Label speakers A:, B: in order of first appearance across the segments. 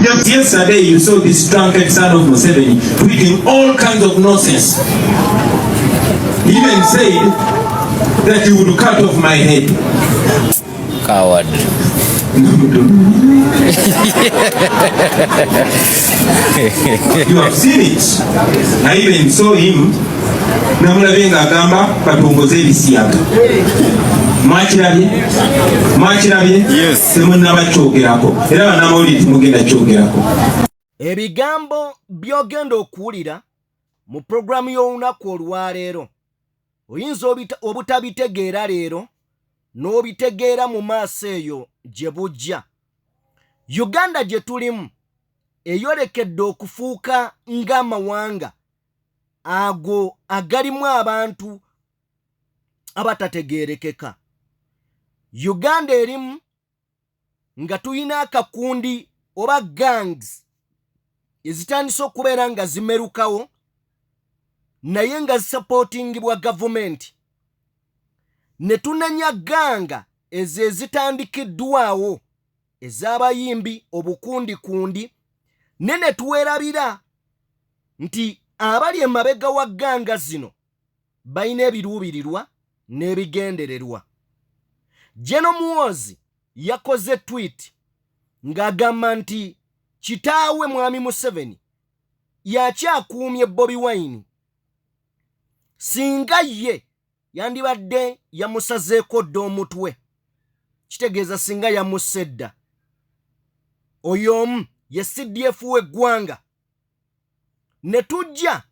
A: Just yesterday you saw this drunken son of Museveni tweeting all kinds of nonsense. He even said that he would cut off my head.
B: Coward.
A: You have seen it. I even saw him. Namulabenga agamba katongoze ebisiyaga. Mwakirabye?
B: Yes.
A: Temunnabakyogerako. Era banamawulire temugenda kyogerako.
C: Ebigambo byogenda okuwulira mu programu y'olunaku olwaleero oyinza obutabitegeera leero n'obitegeera mu maaso eyo gye bujja. Uganda gye tulimu eyolekedde okufuuka ng'amawanga ago agalimu abantu abatategeerekeka. Uganda erimu nga tuyina akakundi oba gangs ezitandise okubeera nga zimerukawo naye nga zisupportingibwa gavumenti. Ne tunenya ganga ezo ezitandikiddwawo ez'abayimbi obukundikundi ne tuwerabira nti abali emabega wa ganga zino balina ebiruubirirwa n'ebigendererwa. Jeno Muhoozi yakoze tweet ng'agamba nti kitaawe mwami Museveni yakyakuumye Bobi Wine singa ye yandibadde yamusazeeko dda omutwe, kitegeeza singa yamusse dda. Oyo omu ye CDF w'eggwanga. Ne tujja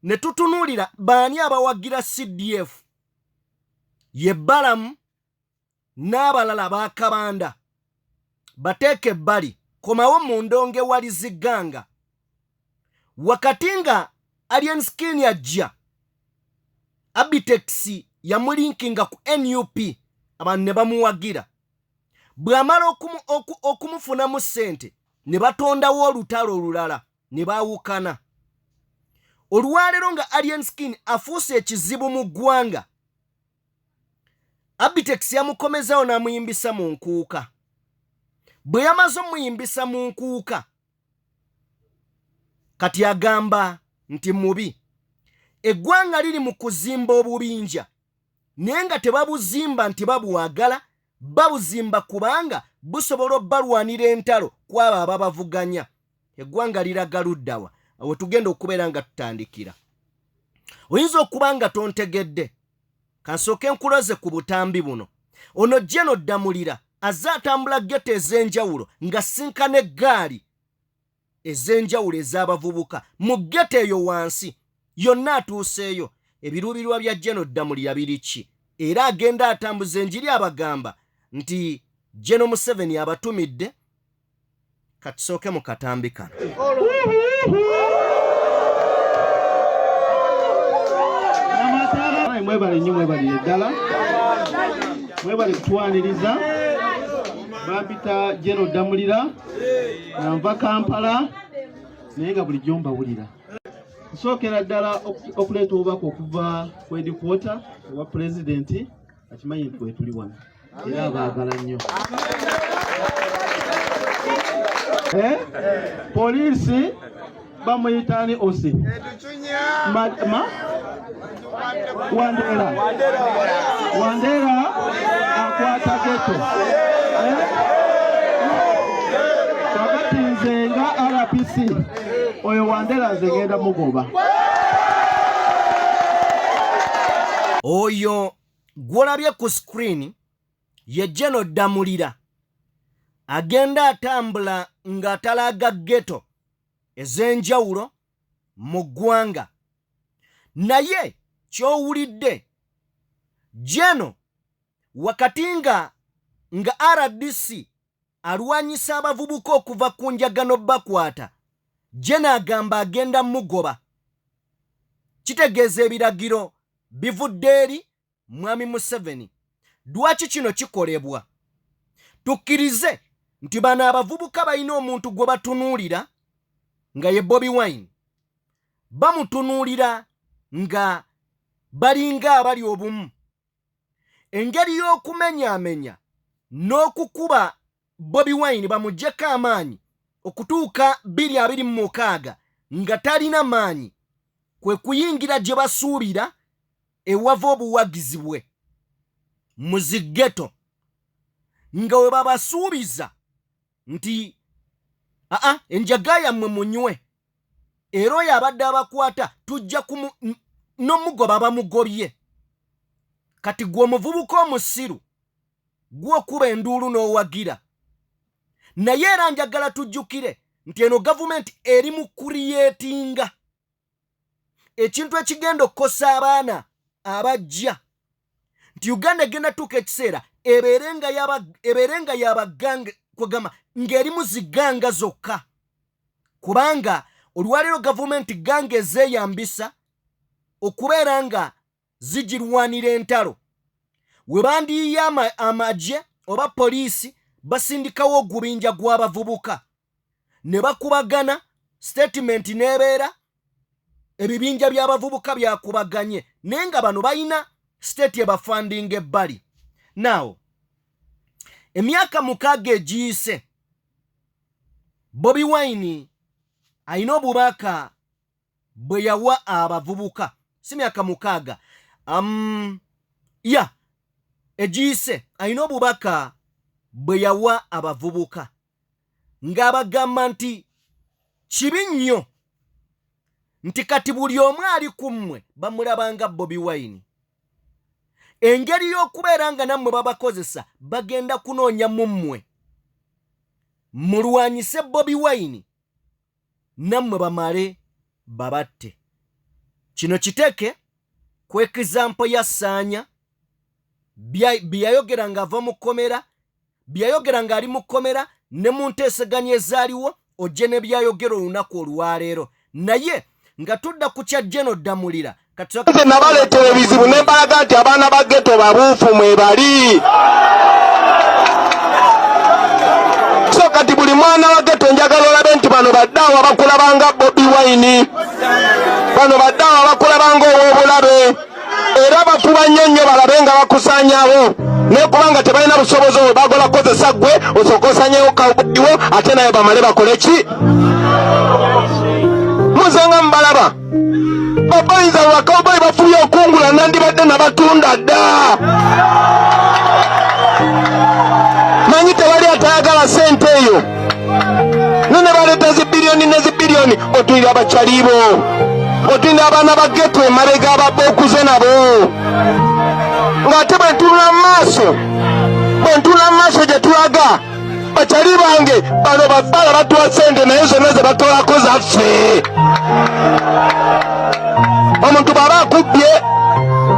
C: ne tutunuulira baani abawagira CDF ye Balamu n'abalala ba Kabanda. Bateeke ebbali komawo mu ndonge wali ziganga. Wakati nga Alien Skin yajja Abitex yamulinkinga ku NUP abantu ne bamuwagira. Bw'amala okumufunamu ssente ne batondawo olutalo olulala ne baawukana. Olwaleero nga Alien Skin afuuse ekizibu mu ggwanga, Abitex yamukomezawo n'amuyimbisa mu nkuuka. Bwe yamaze omuyimbisa mu nkuuka kati agamba nti mubi. Eggwanga liri mu kuzimba obubinja naye nga tebabuzimba nti babwagala, babuzimba kubanga busobola obbalwanira entalo kwabo ababavuganya. Eggwanga liraga luddawa awo tugenda okubeera nga tutandikira. Oyinza okuba nga tontegedde, kansooke nkuloze ku butambi buno. Ono Jeno Damulira azze atambula geto ez'enjawulo nga sinkana eggaali ez'enjawulo ez'abavubuka mu geto eyo wansi yonna atuuseeyo. Ebiruubirwa bya Jeno Damulira biri ki? Era agenda atambuza enjiri abagamba nti Jeno Museveni abatumidde. Katusooke mu katambi kano.
D: Mwebale nnyo, mwebale eddala, mwebale kutwaniriza. Bampita Jeno Damulira nga nva Kampala naye nga bulijjo mbawulira. Nsookera ddala okuleeta obubaka okuva ku headquarter owa pulezidenti, akimanyi nti bwe tuli wano era abaagala nnyo. Poliisi bamuyitaani osi Wandera akwata geto. Kakati nze nga RPC oyo Wandera nze ngenda mugoba.
C: Oyo gwolabye ku screen ye Jeno Damulira agenda atambula ng'atalaga geto ez'enjawulo mu ggwanga. Naye ky'owulidde Jeno wakati nga RDC alwanyisa abavubuka okuva ku njagano bakwata, Jeno agamba agenda mugoba. Kitegeeza ebiragiro bivudde eri mwami Museveni. Lwaki kino kikolebwa? Tukkirize nti bano abavubuka balina omuntu gwe batunuulira nga ye Bobi Wine. Bamutunuulira nga balinga abali obumu. Engeri y'okumenyaamenya n'okukuba Bobi Wine bamuggyeko amaanyi okutuuka 2026 nga talina maanyi kwe kuyingira gye basuubira ewava obuwagizi bwe mu ziggeto nga we babasuubiza nti enjaga yammwe munywe era oyo abadde abakwata tujja n'omugoba bamugobye. Kati gwe omuvubuka omusiru gw'okuba enduulu n'owagira. Naye era njagala tujjukire nti eno gavumenti eri mu kuriyeetinga ekintu ekigenda okukosa abaana abajja, nti Uganda egenda tuuka ekiseera ebeerenga y'abaganga kwegamba ng'erimu ziganga zokka, kubanga olwaleero gavumenti ganga ezeeyambisa okubeera nga zigirwanira entalo. We bandiyiye amagye oba poliisi basindikawo ogubinja gw'abavubuka ne bakubagana, statement n'ebeera ebibinja by'abavubuka byakubaganye naye nga bano balina state ebafandinga ebbali. Now emyaka 6 egiyise Bobi Wine alina obubaka bwe yawa abavubuka, si myaka 6 egiyise alina obubaka bwe yawa abavubuka ng'abagamba nti kibi nnyo nti kati buli omu ali ku mmwe bamulabanga Bobi Wine. Engeri y'okubeera nga nammwe babakozesa bagenda kunoonya mu mmwe mulwanyise Bobi Wine nammwe bamale babatte. Kino kiteke ku example ya Ssaanya byayogera ng'ava mu kkomera, byayogera ng'ali mu kkomera ne mu nteeseganya ezaaliwo ojje ne byayogera olunaku olwaleero. Naye nga tudda ku kya General Damulira
E: nze nabaleetera ebizibu ne mbalaga nti abaana ba ghetto babuufu mwe bali. So kati buli mwana wa ghetto njagala olabe nti bano baddaawo bakulabanga Bobi Wine, bano baddaawo bakulabanga ow'obulabe, era bafuba nnyo balabe nga bakusaanyaawo naye kubanga tebalina busobozi obwo bagola kukozesa ggwe osooka osaanyeewo kawuliwo ate naye bamale bakole ki? Muze nga mubalaba babayinza bakawubayi bafubye okungula nandibadde nabatunda dda. Manyi tewali atayagala sente eyo none baleeta zibiliyoni ne zibiliyoni. Otulira abakyalibo, otulira abaana ba ghetto emabega ababba okuze nabo, ng'ate bwentunula mu maaso gye tulaga bakyali bange bano babbala batuwa sente naye zonna ze batolako zaffe. Omuntu bw'aba akubbye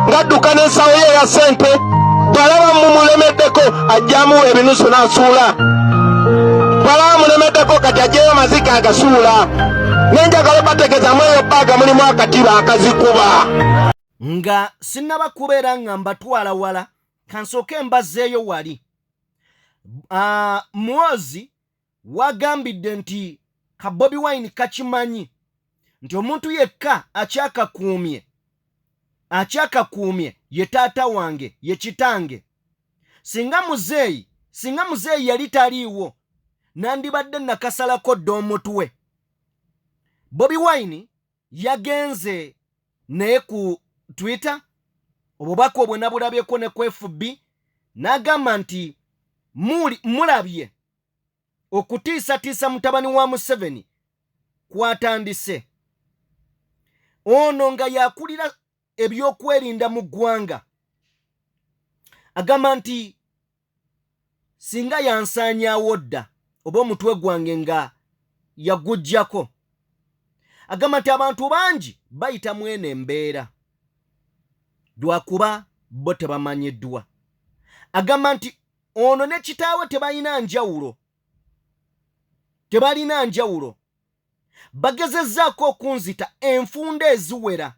E: ng'adduka n'ensawo ye eya sente bw'alaba mumulemeddeko ajjamu ebinusu n'asuula, bw'alaba mulemeddeko kati ajjeyo amazika agasuula. Nenjagala bategeezamu eyo bbaaga mulimu akatiba akazikuba.
C: Nga sinnaba kubeera nga mbatwala wala kansooke mbazzeeyo wali. Muwozi wagambidde nti ka Bobi Wine kakimanyi nti omuntu yekka akyakakuumye ye taata wange, ye kitange. Singa muzeeyi yali taliiwo nandibadde nakasalako dda omutwe. Bobi Wine yagenze naye ku Twitter obubaka obwo nabulabyeko ne ku FB n'agamba nti mulabye okutiisatiisa mutabani wa Museveni kwatandise. Ono nga yakulira ebyokwerinda mu ggwanga agamba nti singa yansaanyaawo dda oba omutwe gwange nga yagujjako. Agamba nti abantu bangi bayita mwene embeera lwakuba bo tebamanyiddwa. Agamba nti ono ne kitaawe tebalina njawulo, bagezezzaako okunzita enfunda eziwera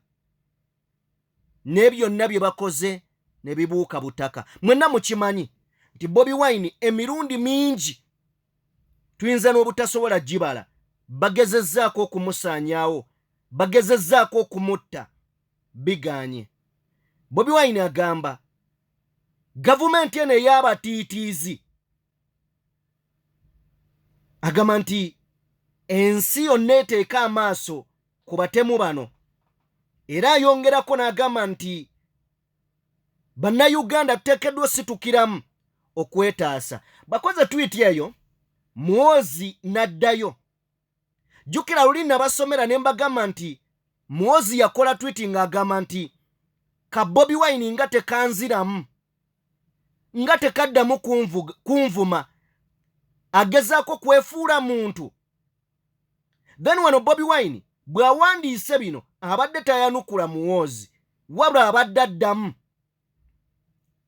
C: naye byonna bye bakoze ne bibuuka butaka. Mwenna mukimanyi nti Bobi Wine emirundi mingi tuyinza n'obutasobola gibala bagezezzaako okumusaanyaawo, bagezezzaako okumutta, biganye. Bobi Wine agamba gavumenti eno ey'abatiitiizi agamba nti ensi yonna eteeka amaaso ku batemu bano. Era ayongerako n'agamba nti bannayuganda tuteekeddwa situkiramu okwetaasa. Bakoze tweet eyo, Muhoozi n'addayo. Jjukira luli nabasomera ne mbagamba nti Muhoozi yakola tweet ng'agamba nti ka Bobi Wine nga tekanziramu, nga tekaddamu kunvuma, agezaako kwefuula muntu. Then wano Bobi Wine bw'awandiise bino abadde tayanukula Muhoozi, wabula abadde addamu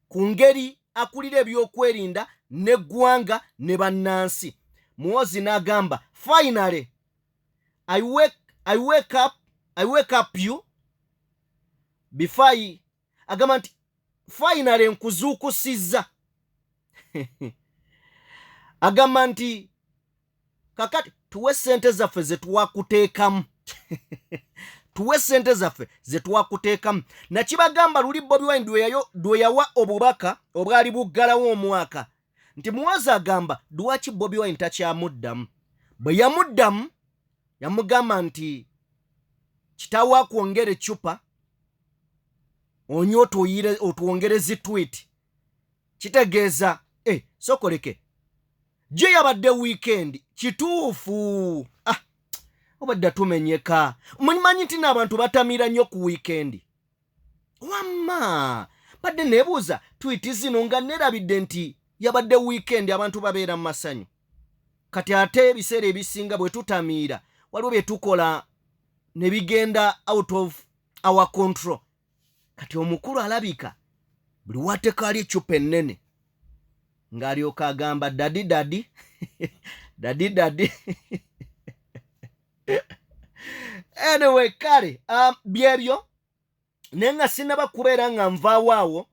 C: ku ngeri akulira ebyokwerinda n'eggwanga ne bannansi. Muhoozi n'agamba, finally I wake up you before agamba nti finally nkuzuukusizza. Agamba nti kakati tuwe sente zaffe ze twakuteekamu. Tuwe sente zaffe ze twakuteekamu. Nakibagamba luli Bobi Wine dwe yawa obubaka obwali buggalawo omwaka nti Muhoozi agamba lwaki Bobi Wine takyamuddamu. Bwe yamuddamu yamugamba nti kitaawo akwongera eccupa onye otwongerezi tweet. Kitegeeza sokoleke gye yabadde weekend kituufu. Obadde tumenyeka. Mumanyi nti n'abantu batamira nnyo ku weekend. Wamma badde neebuuza tweet zino nga nerabidde nti yabadde weekend abantu babeera mu masanyu. Kati ate ebiseera ebisinga bwe tutamiira waliwo bye tukola ne bigenda out of our control. Kati omukulu alabika buli wateeka ali eccupa ennene ng'alyoka agamba dadi dadi dadi. Anyway, kale byebyo naye nga sinaba kubeera nga nvaawo awo,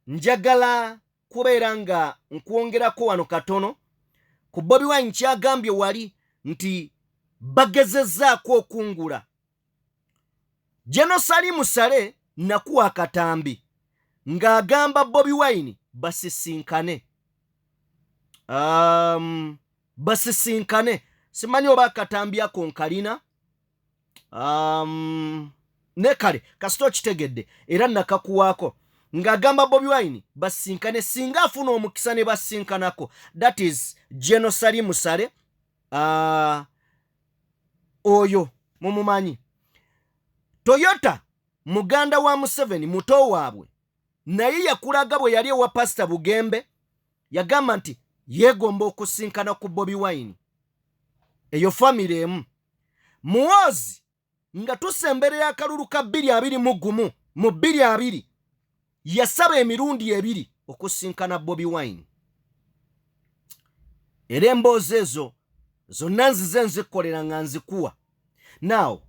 C: njagala kubeera nga nkwongerako wano katono ku Bobi Wine kyagambye wali nti bagezezzaako okungula. Jenosali Musale nakuwa akatambi ng'agamba Bobi Wine basisinkane. Basisinkane. Simanyi oba akatambi ako nkalina. Ne kale kasito kitegedde era nakakuwaako ng'agamba Bobi Wine basinkane singa afuna omukisa ne basinkanako. That is Jenosali Musale. Oyo mumumanyi. Toyota muganda wa Museveni muto waabwe naye yakulaga bwe yali ewa Pastor Bugembe yagamba nti yeegomba okusinkana ku Bobi Wine. Eyo family emu. Muhoozi nga tusemberera akalulu ka 221 mu 22 yasaba emirundi 2 okusinkana Bobi Wine. Era emboozi ezo zonna nzize nzikolera nga nzikuwa. Now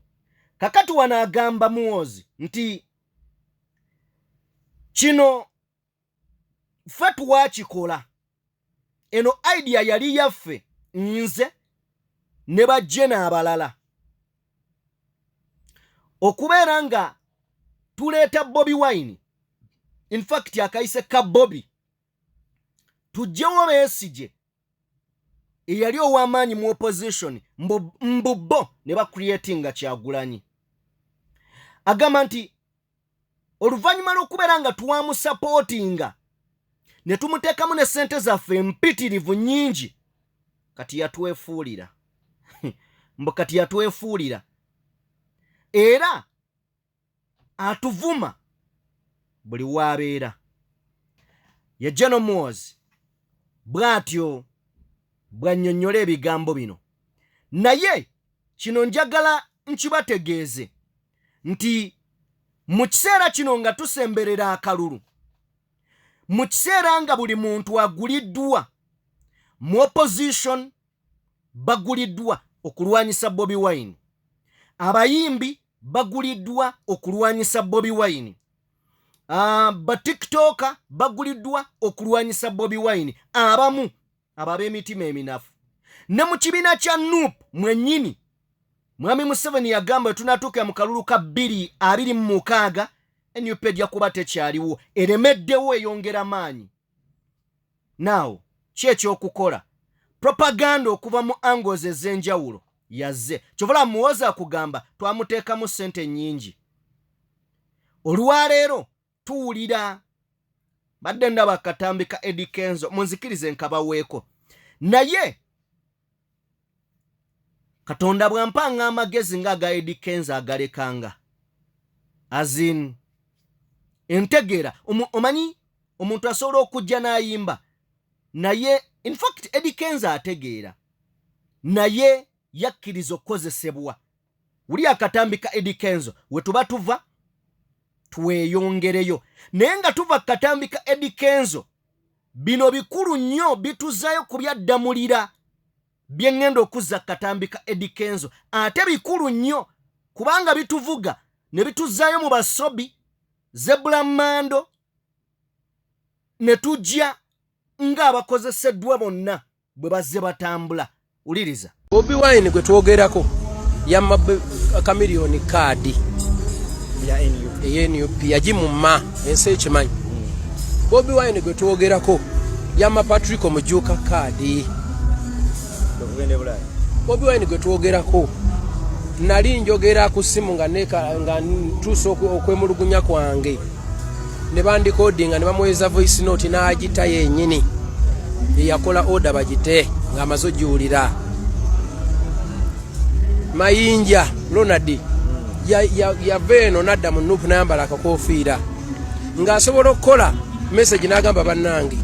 C: kakati wanaagamba Muhoozi nti kino ffe twakikola, eno idea yali yaffe nze ne bajje n'abalala okubeera nga tuleeta Bobi Wine. In fact akayise ka Bobi tujjewo Besigye eyali ow'amaanyi mu opposition mbubbo ne bacreatinga Kyagulanyi. Agamba nti oluvannyuma lw'okubeera nga twamusapootinga ne tumuteekamu ne sente zaffe empitirivu nnyingi, kati yatwefuulira. Mbu kati yatwefuulira era atuvuma buli waabeera. Ye General Muhoozi bw'atyo bw'annyonnyola ebigambo bino. Naye kino njagala nkibategeeze nti mu kiseera kino nga tusemberera akalulu, mu kiseera nga buli muntu aguliddwa mu opposition, baguliddwa okulwanyisa Bobi Wine, abayimbi baguliddwa okulwanyisa Bobi Wine, batiktoka baguliddwa okulwanyisa Bobi Wine, abamu ab'emitima eminafu. Ne mu kibiina kya NUP mwennyini Mwami Museveni yagamba tunatuuka mu kalulu ka 2026 NUP ejja kuba tekyaliwo, eremeddewo eyongera maanyi. Now ki ekyokukola? propaganda okuva mu angles ez'enjawulo yazze kyovala muwoza kugamba twamuteekamu ssente nnyingi. Olwaleero tuwulira badde ndaba Katambi ka Eddie Kenzo munzikirize nkabaweeko naye Katonda bwampanga amagezi ng'aga Eddie Kenzo agalekanga azin entegeera omanyi omuntu asobola okujja n'ayimba naye in fact Eddie Kenzo ategeera naye yakkiriza okukozesebwa. Wuli Akatambi ka Eddie Kenzo we tuba tuva tweyongereyo naye nga tuva Katambi ka Eddie Kenzo bino bikulu nnyo bituzaayo ku byaddamulira bye ŋŋenda okuzza Katambi ka Eddie Kenzo ate bikulu nnyo kubanga bituvuga ne bituzaayo mu basobi Zebula Mando ne tujja ng'abakozeseddwa bonna bwe bazze batambula. Uliriza
F: Bobi Wine gwe twogerako yamma kamiliyoni kaadi ya NUP yagimumma ensi ekimanyi. Bobi Wine gwe twogerako yamma Patrick Omujuka kaadi. Bobi Wine gwe twogerako nali njogera ku simu nga ntuusa okwemulugunya kwange ne bandikodinga ne bamweza voice note n'agita yennyini yakola order bagite ng'amaze ogiwulira. Mayinja Ronald yava eno n'adda mu Nuupu n'ayambala akakofiira ng'asobola okukola message n'agamba bannange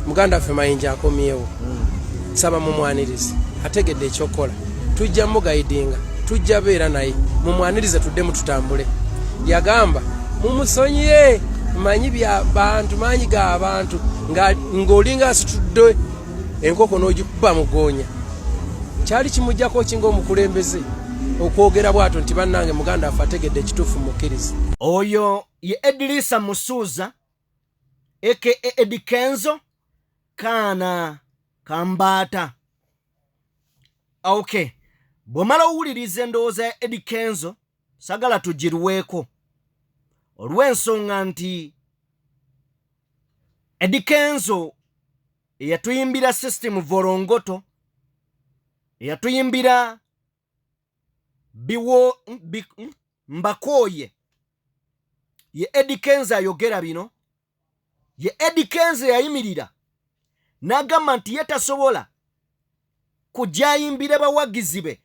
F: muganda ffe Mayinja akomyewo saba mumwanirize ategedde ekyokola tujja mugayidinga tujja beera naye mumwanirize tuddemu tutambule. Yagamba mumusonyiye manyi bya bantu manyi ga abantu ng'olinga asitudde enkoko n'ogikuba mugonya. Kyali kimujjako kinga omukulembeze okwogera bwato nti bannange muganda affe ategedde ekituufu mukkirize.
C: Oyo ye Edrisa Musuuza aka Eddie Kenzo kaana kambaata. Okay, bw'omala owuliriza endowooza ya Eddie Kenzo sagala tugirweeko olw'ensonga nti Eddie Kenzo eyatuyimbira system Vorongoto eyatuyimbira Mbakooye ye Eddie Kenzo ayogera bino. Ye Eddie Kenzo yayimirira n'agamba nti ye tasobola kujja ayimbira bawagizi be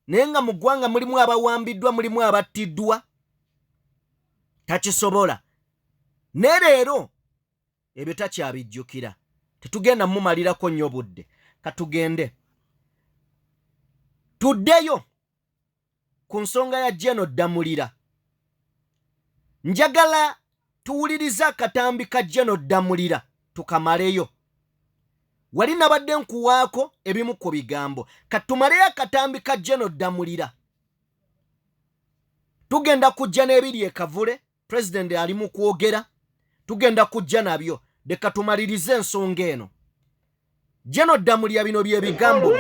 C: naye nga mu ggwanga mulimu abawambiddwa mulimu abattiddwa takisobola. Ne leero ebyo takyabijjukira. Tetugenda mumalirako nnyo budde katugende tuddeyo ku nsonga ya General Damulira. Njagala tuwuliriza Akatambi ka General Damulira tukamaleyo. Wali nabadde nkuwaako ebimu ku bigambo katumaleyo Akatambi ka General Damulira. Tugenda kujja n'ebiri ekavule President ali mu kwogera tugenda kujja nabyo leka tumalirize ensonga eno. General Damulira bino bye bigambo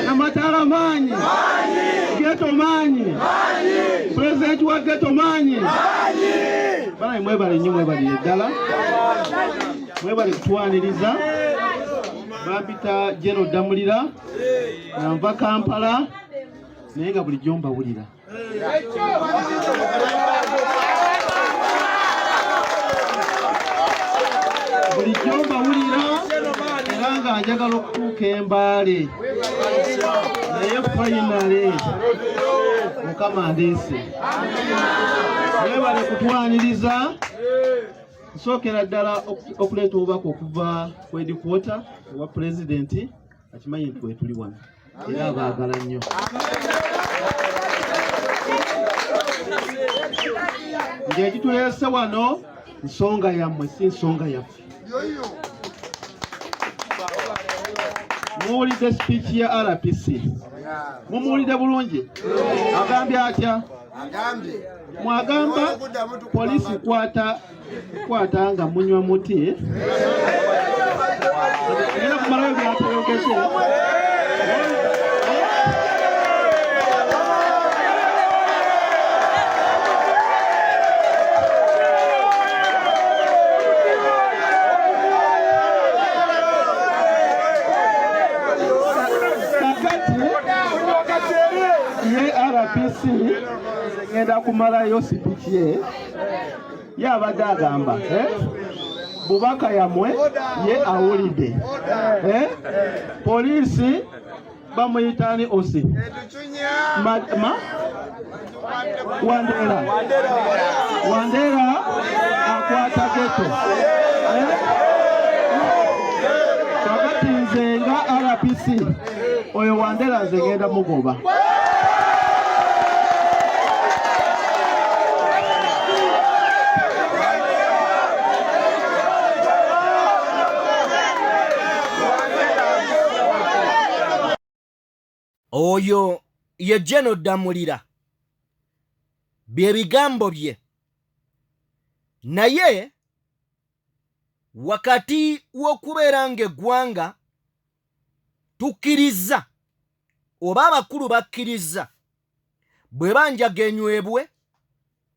D: Namatala manyi Geto manyi President wa Geto manyi bana mwebale nnyo mwebale eddala mwebale kutwaniriza babita General Damulira nava Kampala naye nga bulijjo mbawulira. Bulijjo mbawulira era nga njagala okutuuka Embaale naye finale Mukama ndeese. Mwebale kutwaniriza. Nsookera ddala okuleeta obubaka okuva ku headquarter owa President akimanyi nti wetuli wano era abaagala nnyo. Ng'ekituleese wano nsonga yammwe si nsonga yaffe. Muwulidde speech ya RPC mumuwulidde bulungi agambye atya? Mwagamba polisi kwata nga munywa muti era kumalayo byatayogese ngenda kumalayo sipiki ye abadde agamba bubaka yamwe ye awulidde poliisi bamuyitani osi Wandera akwata geto kakati nze nga RPC oyo Wandera nze ngenda mugoba.
C: Oyo ye General Damulira bye bigambo bye. Naye wakati w'okubeera ng'eggwanga tukkiriza oba abakulu bakkiriza bwe banjaga enywebwe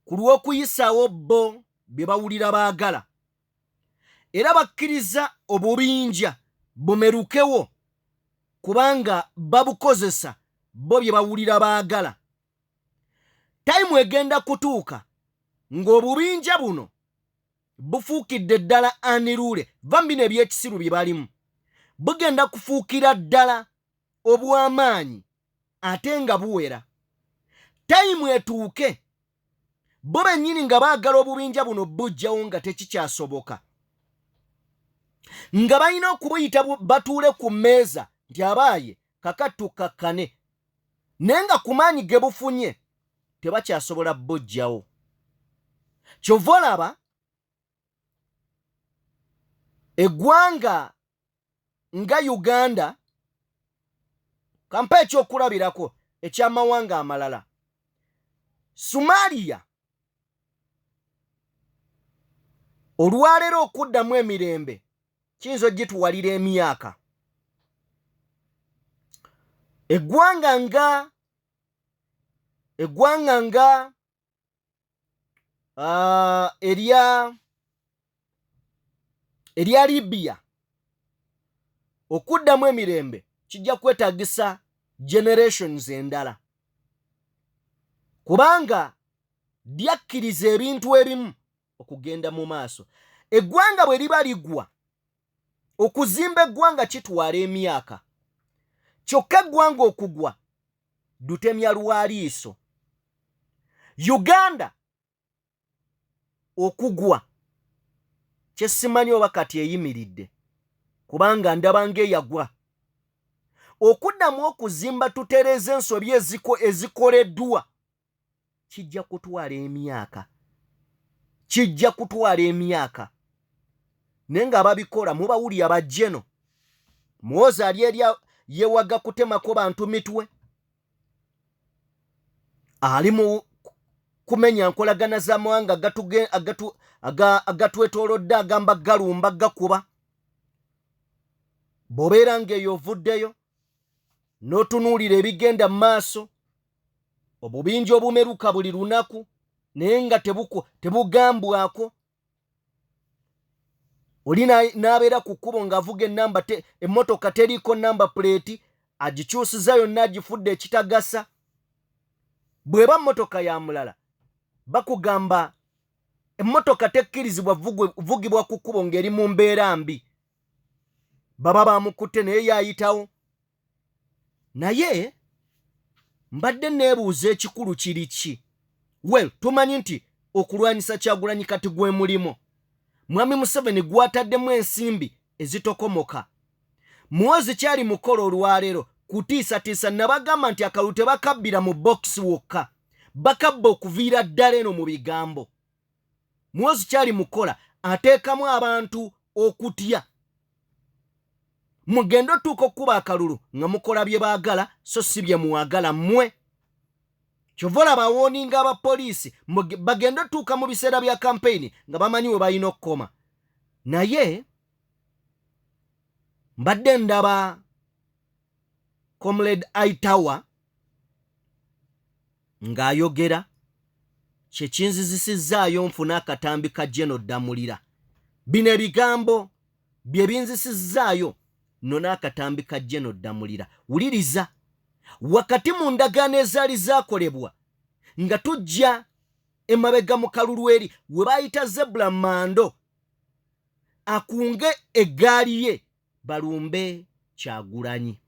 C: ku lw'okuyisaawo bo bye bawulira baagala, era bakkiriza obubinja bumerukewo kubanga babukozesa bo bye bawulira baagala. Time egenda kutuuka ng'obubinja buno bufuukidde ddala anirule vambino ebyekisiru bye balimu bugenda kufuukira ddala obw'amaanyi ate nga buwera. Time etuuke bo bennyini nga baagala obubinja buno bujjawo nga tekikyasoboka, nga balina okubuyita batuule ku mmeeza nti abaaye kakatukakkane, naye nga ku maanyi ge bufunye tebakyasobola bujjawo. Kyova olaba eggwanga nga Uganda kampa ekyokulabirako eky'amawanga amalala. Somalia olwaleero okuddamu emirembe kiyinza ogituwalira emyaka. Eggwanga nga erya Libya okuddamu emirembe kijja kwetaagisa generations endala, kubanga lyakkiriza ebintu ebimu okugenda mu maaso. Eggwanga bwe liba liggwa, okuzimba eggwanga kitwala emyaka, kyokka eggwanga okugwa dutemya lwaliiso. Uganda okugwa kyesimanyi oba kati eyimiridde, kubanga ndaba ng'eyagwa. Okuddamu okuzimba tutereeza ensobi ezikoleddwa kijja kutwala emyaka, naye ng'ababikola mubawulira abajjeno muwoza ali yewaga kutemako bantu mitwe, ali mu kumenya nkolagana z'amawanga agatwetoolodde agamba galumba gakuba. Bw'obeera ng'eyo ovuddeyo n'otunuulira ebigenda mu maaso, obubinja obumeruka buli lunaku naye nga tebugambwako. Oli n'abeera ku kkubo ng'avuga emmotoka teriiko namba plate, agikyusiza yonna agifudde ekitagasa. Bw'eba mmotoka ya mulala bakugamba emmotoka tekkirizibwa vugibwa ku kkubo ng'eri mu mbeera mbi, baba bamukutte naye yayitawo. Naye mbadde neebuuza ekikulu kiri ki? Well, tumanyi nti okulwanyisa Kyagulanyi kati gwe mulimo. Mwami Museveni gwataddemu ensimbi ezitokomoka. Muwozi kyali mukolo olwaleero kutiisatiisa nabagamba nti akalulu tebakabbira mu bokisi wokka, bakabba okuviira ddala eno mu bigambo. Muwozi kyali mukola ateekamu abantu okutya. Mugenda otuuka okuba akalulu nga mukola bye baagala so si bye muwagala mmwe. Kyova olaba awooninga abapoliisi bagenda otuuka mu biseera bya kampeyini nga bamanyi we balina okukoma. Naye mbadde ndaba Comrade Aitawa ng'ayogera, kye kinzizisizaayo nfuna akatambi ka General Damulira. Bino ebigambo bye binzisizaayo nno n'akatambi ka General Damulira. Wuliriza, wakati mu ndagaano ezaali zaakolebwa nga tujja emabega mu kalulu eri we bayita Zebra Mando akunge eggaali ye balumbe Kyagulanyi.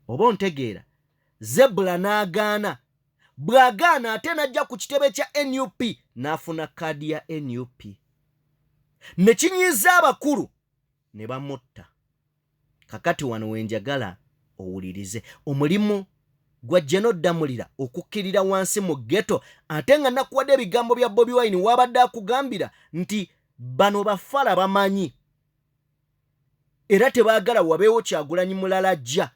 C: Oba ontegeera, Zebra n'agaana. Bw'agaana ate n'ajja ku kitebe kya NUP n'afuna kaadi ya NUP. Ne kinyiiza abakulu ne bamutta. Kakati wano wenjagala owulirize omulimu gwa Jeno Damulira okukkirira wansi mu ghetto, ate nga nakuwadde ebigambo bya Bobi Wine wabadde akugambira nti bano bafala bamanyi era tebaagala wabeewo Kyagulanyi mulala ajja.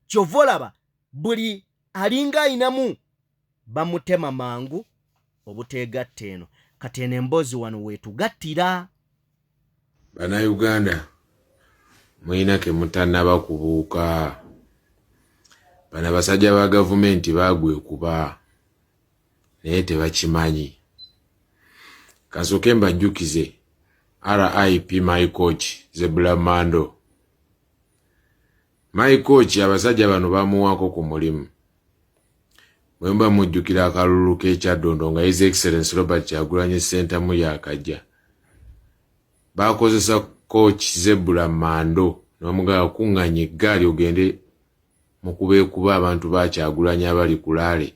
C: Kyova olaba buli alinga ayinamu bamutema mangu obuteegatta eno. Kati eno emboozi wano weetugattira.
G: Bannayuganda mulina ke mutannaba kubuuka. Bano abasajja ba gavumenti baagwa ekuba naye tebakimanyi. Kasooke mbajjukize RIP my coach Zebra Mando. My coach abasajja bano bamuwaako ku mulimu. Bwe mba mujjukira akalulu k'ekyaddondo nga His Excellency Robert Kyagulanyi Center mu yakajja. Bakozesa coach Zebra Mando n'omugala kuŋŋanya eggaali ogende mu kubeekuba abantu ba Kyagulanyi abali ku Laale.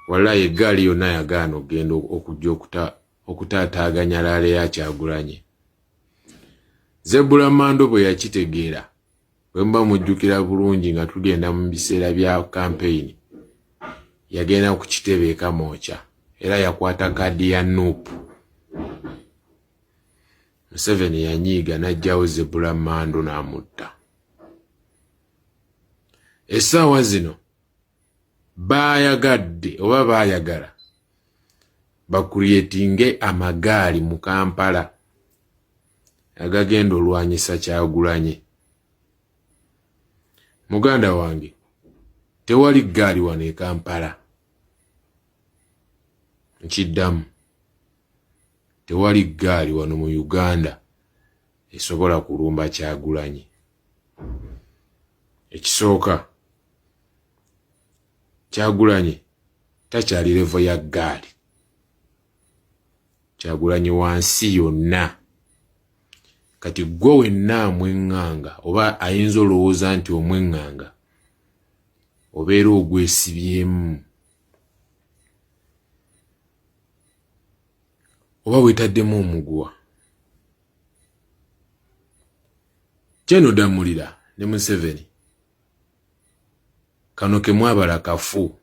G: Wallahi eggaali yonna yagaana ogenda okujja okutaataaganya Laale ya Kyagulanyi. Zebra Mando bwe yakitegeera, bwe mba mujjukira bulungi nga tugenda mu biseera bya campaign, yagenda ku kitebe Kamoocha era yakwata kaadi ya NUP. Museveni yanyiiga n'ajjawo Zebra Mando n'amutta. Essaawa zino baayagadde oba baayagala bakuliyetinge amagaali mu Kampala agagenda olwanyisa Kyagulanyi. Muganda wange, tewali ggaali wano e Kampala. Nkiddamu, tewali ggaali wano mu Uganda esobola kulumba Kyagulanyi. Ekisooka, Kyagulanyi takyali levo ya ggaali. Kyagulanyi wansi yonna. Kati gwe wenna omweŋŋanga oba ayinza olowooza nti omweŋŋanga obeera ogwesibyemu oba weetaddemu omuguwa. Jeno Damulira ne Museveni kano ke mwabala kafu.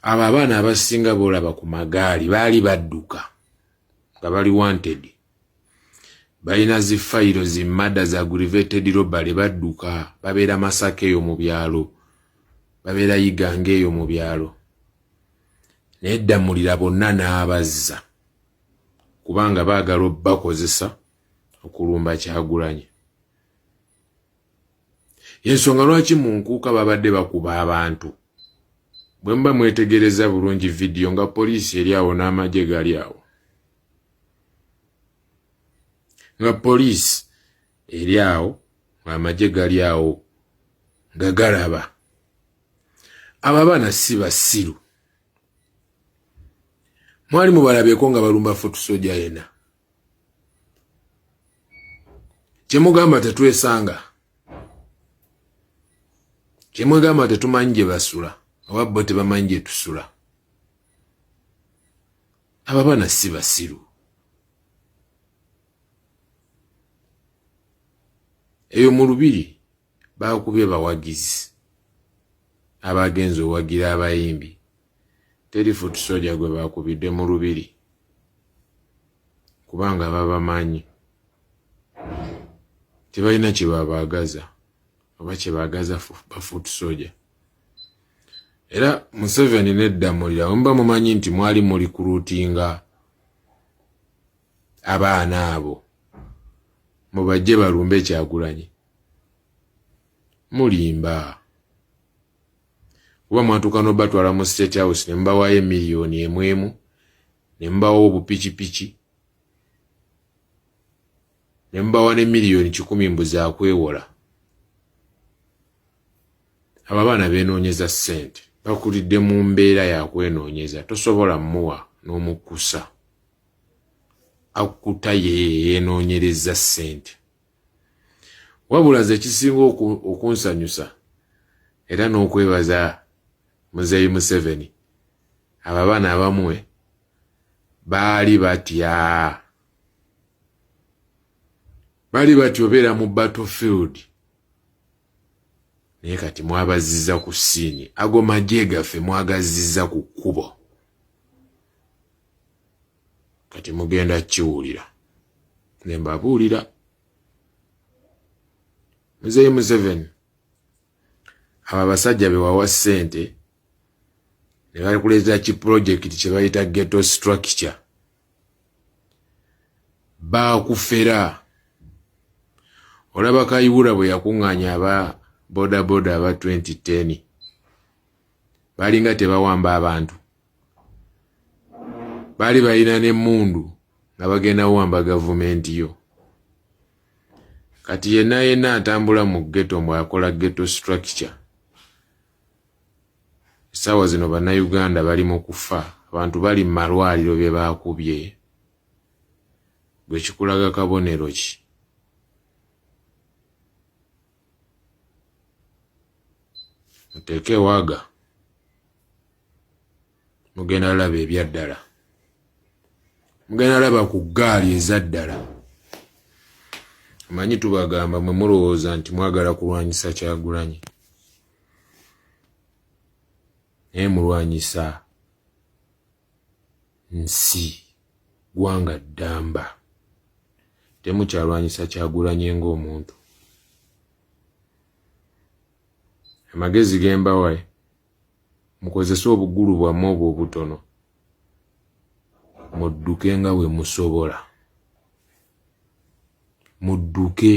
G: Abo abaana abasinga boolaba ku magaali baali badduka nga bali wanted. Balina zifayiro zimmada za aggravated robbery badduka, babeera Masaka eyo mu byalo, babeera Iganga eyo mu byalo. Naye Damulira bonna n'abazza kubanga baagala bakozesa okulumba Kyagulanyi. Yensonga lwaki mu nkuuka babadde bakuba abantu. Bwe mba mwetegereza bulungi vidiyo nga poliisi eri awo n'amagye gali awo. Nga poliisi eri awo, amagye gali awo nga galaba. Abo abaana si basiru. Mwali mubalabyeko nga balumba Fort Soja yena. Kyemugamba tetwesanga. Kyemugamba tetumanyi gye basula. Oba bo tebamanyi gye tusula. Abo abaana si basiru. Eyo mu Lubiri baakubye bawagizi abagenzi owagira abayimbi. Teri Fort Soja gwe baakubidde mu Lubiri kubanga babamanyi. Tebalina kye babaagaza oba kye baagaza ba Fort Soja. Era Museveni ne Damulira mba mumanyi nti mwali muli kuruutinga abaana abo mubajje balumbe Kyagulanyi. Mulimba. Kuba mwatuuka n'obatwala mu State House ne mbawaayo miliyoni emwemu, ne mbawa obupikipiki, ne mbawa ne miliyoni 10 mbu za kwewola. abo abaana beenoonyeza ssente bakulidde mu mbeera ya kwenoonyeza tosobola muwa n'omukusa akuta yeenoonyereza ssente wabula ze kisinga okunsanyusa era n'okwebaza Muzeeyi Museveni abo abaana abamwe baali batya obeera mu battlefield naye kati mwabazizza ku ssiini ago magye gaffe mwagazizza ku kkubo kati mugenda kiwulira ne mbabuulira Muzeeyi Museveni abo abasajja be wawa ssente ne bakuleetera ki project kye bayita ghetto structure baakufera olaba Kayihura bwe yakuŋŋaanya aba bodaboda aba 2010 balinga tebawamba abantu baali balina n'emmundu nga bagenda wamba gavumenti yo kati yenna atambula mu ghetto mbw akola ghetto structure essaawa zino bannayuganda bali mu kufa abantu bali mu malwaliro bye baakubye bwe kikulaga kabonero ki muteeke waaga mugenda laba ebyaddala mugenda laba ku ggaali ezaddala amanyi tubagamba mwe mulowooza nti mwagala kulwanyisa Kyagulanyi naye mulwanyisa nsi gwanga ddamba temukyalwanyisa Kyagulanyi ng'omuntu amagezi gembawa mukozese obugulu bwammwe obwo obutono mudduke nga bwe musobola mudduke